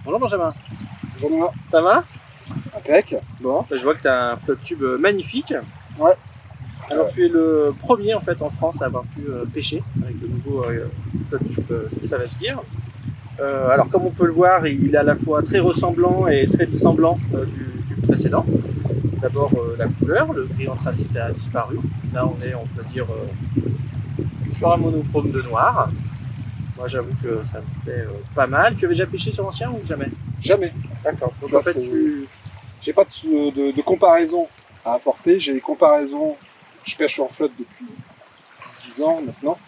Bonjour Benjamin. Bonjour Noah. Ça va? Impec. Bon, je vois que tu as un flotte tube magnifique. Ouais. Alors tu es le premier en fait en France à avoir pu pêcher avec le nouveau flotte tube Savage Gear. Alors comme on peut le voir, il est à la fois très ressemblant et très dissemblant du précédent. D'abord la couleur, le gris anthracite a disparu. Là on est, on peut dire, sur un monochrome de noir. Moi j'avoue que ça me plaît pas mal. Tu avais déjà pêché sur l'ancien ou jamais? Jamais. D'accord. Donc Là, en fait j'ai pas de comparaison à apporter. J'ai des comparaisons. Je pêche en flotte depuis 10 ans maintenant.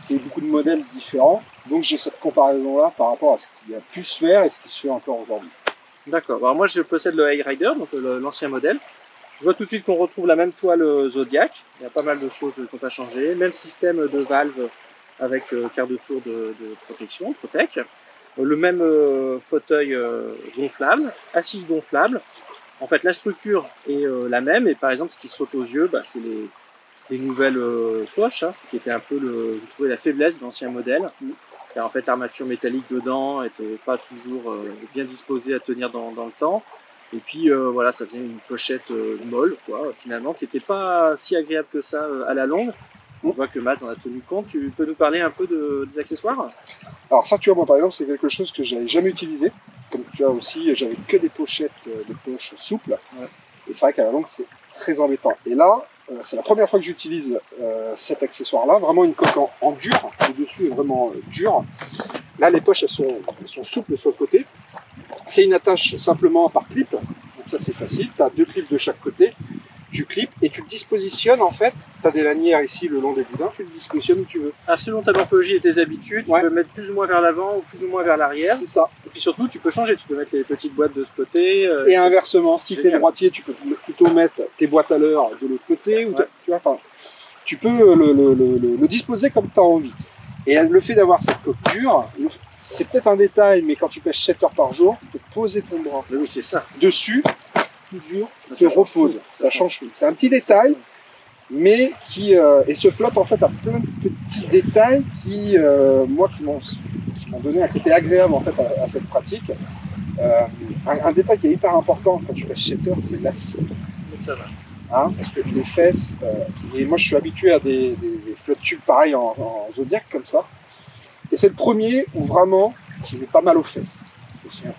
C'est beaucoup de modèles différents. Donc j'ai cette comparaison-là par rapport à ce qui a pu se faire et ce qui se fait encore aujourd'hui. D'accord. Alors moi je possède le High Rider, donc l'ancien modèle. Je vois tout de suite qu'on retrouve la même toile Zodiac. Il y a pas mal de choses qui n'ont pas changé. Même système de valve avec quart de tour de protection, Protec. Le même fauteuil gonflable, assise gonflable. En fait, la structure est la même. Et par exemple, ce qui saute aux yeux, bah, c'est les nouvelles poches. Hein, ce qui était un peu, je trouvais, la faiblesse de l'ancien modèle. Car en fait, l'armature métallique dedans était pas toujours bien disposée à tenir dans le temps. Et puis voilà, ça faisait une pochette molle, quoi, finalement, qui n'était pas si agréable que ça à la longue. On voit que Matt en a tenu compte. Tu peux nous parler un peu des accessoires? Alors ça, tu vois, moi par exemple, c'est quelque chose que j'avais jamais utilisé. Comme tu vois aussi, j'avais que des pochettes de poches souples. Ouais. Et c'est vrai qu'à la longue, c'est très embêtant. Et là, c'est la première fois que j'utilise cet accessoire-là. Vraiment une coque en dur. Le dessus est vraiment dur. Là, les poches, elles sont souples sur le côté. C'est une attache simplement par clip. Donc ça, c'est facile. Tu as 2 clips de chaque côté. Tu clips et tu le dispositionnes en fait. Tu as des lanières ici le long des boudins, tu le dispositionnes où tu veux. Ah, selon ta morphologie et tes habitudes, tu peux mettre plus ou moins vers l'avant ou plus ou moins vers l'arrière. C'est ça. Et puis surtout, tu peux changer, tu peux mettre les petites boîtes de ce côté. Et inversement, si tu es droitier, tu peux plutôt mettre tes boîtes à l'heure de l'autre côté. Ou tu vois, tu peux le disposer comme tu as envie. Et le fait d'avoir cette coque dure, c'est peut-être un détail, mais quand tu pêches 7 heures par jour, tu peux poser ton bras oui, c'est ça. dessus, tout dur, tu te reposes. Ça change tout. C'est un petit détail, mais qui et ce flotte en fait a plein de petits détails qui moi qui m'ont donné un côté agréable en fait à cette pratique. Un détail qui est hyper important quand tu pêches 7 heures, c'est l'acier. Hein, parce que les fesses, et moi je suis habitué à des flottes tubes pareils en Zodiac comme ça, et c'est le premier où vraiment j'ai eu pas mal aux fesses.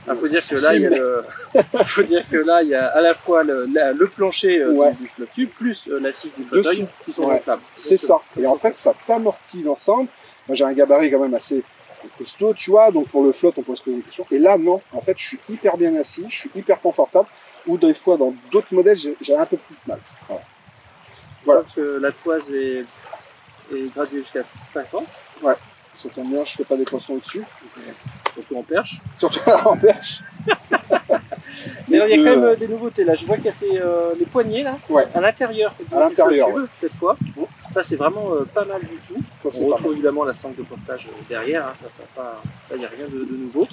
Il faut dire que là, il y a faut dire que là, il y a à la fois le plancher du flotte tube plus l'assise du fauteuil qui sont gonflables. C'est ça. Et en fait, ça t'amortit l'ensemble. Moi, j'ai un gabarit quand même assez costaud, tu vois. Donc pour le flotte, on peut se poser des questions. Et là, non. En fait, je suis hyper bien assis, je suis hyper confortable. Ou des fois, dans d'autres modèles, j'ai un peu plus mal. Voilà. Que la toise est graduée jusqu'à 50. Ouais. Ça tombe bien, je fais pas des poissons au-dessus. Surtout en perche. Surtout en perche. Mais alors, il y a quand même des nouveautés là. Je vois qu'il y a les poignées là, à l'intérieur. Cette fois. Ça, c'est vraiment pas mal du tout. On retrouve évidemment la sangle de portage derrière. Hein. Ça, il n'y a rien de nouveau.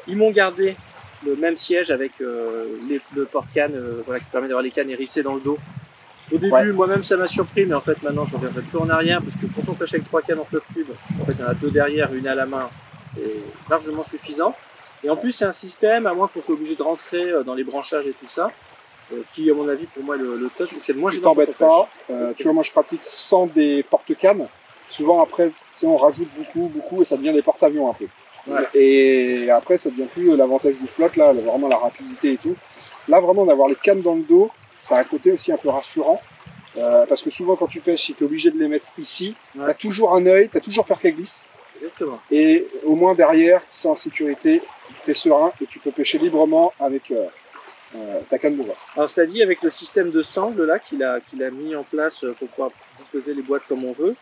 Ils m'ont gardé le même siège avec le porte-canne qui permet d'avoir les cannes hérissées dans le dos. Au début, moi-même, ça m'a surpris, mais en fait, maintenant, je ne reviendrai plus en arrière parce que quand on pêche avec 3 cannes en flotte tube, en fait, il y en a 2 derrière, une à la main, c'est largement suffisant. Et en plus, c'est un système, à moins qu'on soit obligé de rentrer dans les branchages et tout ça, qui, à mon avis, pour moi, est le top. C'est le moins gênant. Tu t'embêtes pas. Tu vois, moi, je pratique sans des porte-cannes. Souvent, après, on rajoute beaucoup, et ça devient des porte-avions un peu. Ouais. Et après, ça devient plus l'avantage du flotte, là, vraiment la rapidité et tout. Là, vraiment, d'avoir les cannes dans le dos, ça a un côté aussi un peu rassurant. Parce que souvent, quand tu pêches, si tu es obligé de les mettre ici, tu as toujours un œil, tu as toujours peur qu'elles glissent. Exactement. Et au moins derrière, c'est en sécurité, tu es serein et tu peux pêcher librement avec ta canne de bois. Alors, cela dit, avec le système de sangle là qu'il a mis en place pour pouvoir disposer les boîtes comme on veut,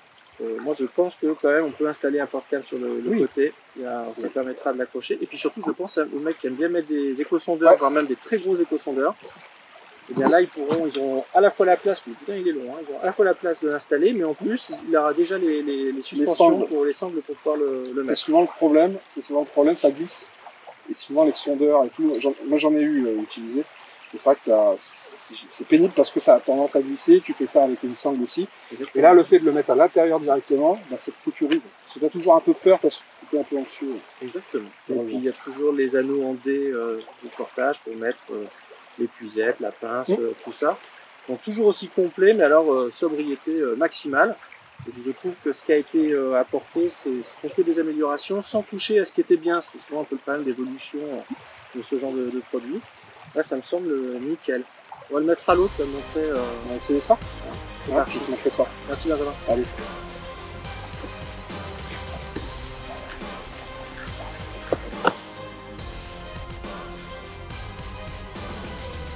moi je pense que quand même on peut installer un porte-canne sur le côté, ça permettra de l'accrocher. Et puis surtout, je pense aux mecs qui aiment bien mettre des éco-sondeurs, voire même des très gros éco-sondeurs. Et bien là, ils auront à la fois la place, le putain il est long, hein, ils auront à la fois la place de l'installer, mais en plus, il aura déjà les suspensions pour les sangles pour pouvoir le mettre. C'est souvent le problème, ça glisse. Et souvent les sondeurs et tout, moi j'en ai eu utilisé. Et c'est vrai que c'est pénible parce que ça a tendance à glisser, tu fais ça avec une sangle aussi. Exactement. Et là, le fait de le mettre à l'intérieur directement, ça te sécurise. Parce que tu as toujours un peu peur parce que t'es un peu anxieux. Exactement. Et Ouais, puis il y a toujours les anneaux en D du portage pour mettre l'épuisette, la pince, tout ça. Donc toujours aussi complet, mais alors sobriété maximale. Et je trouve que ce qui a été apporté, ce sont que des améliorations sans toucher à ce qui était bien, parce que souvent on peut le problème d'évolution de ce genre de produit. Là, ça me semble nickel. On va le mettre à l'autre, ça va montrer. On va essayer ça. C'est Ouais, parti. je te montrer ça. Merci Benjamin. Allez.